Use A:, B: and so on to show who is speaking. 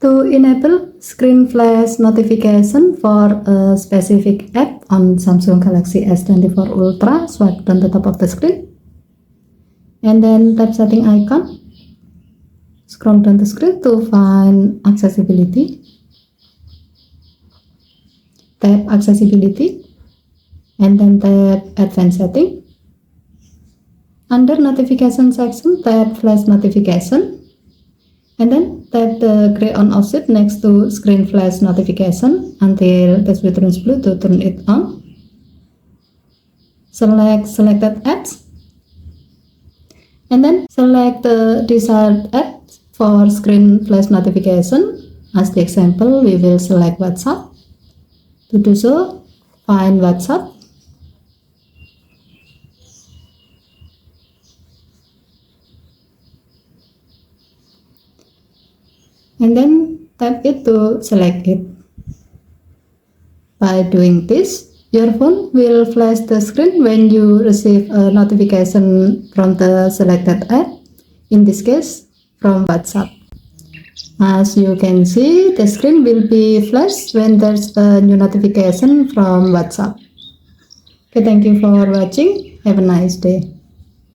A: To enable screen flash notification for a specific app on Samsung Galaxy S24 Ultra, swipe down the top of the screen and then tap setting icon. Scroll down the screen to find accessibility. Tap accessibility and then tap advanced setting. Under notification section, tap flash notification and then tap the gray on off switch next to screen flash notification until the switch turns blue to turn it on. Select selected apps and then select the desired app for screen flash notification. As the example, we will select WhatsApp. To do so, find WhatsApp. And then tap it to select it. By doing this, your phone will flash the screen when you receive a notification from the selected app, in this case from WhatsApp. As you can see, the screen will be flashed when there's a new notification from WhatsApp. Okay, thank you for watching. Have a nice day.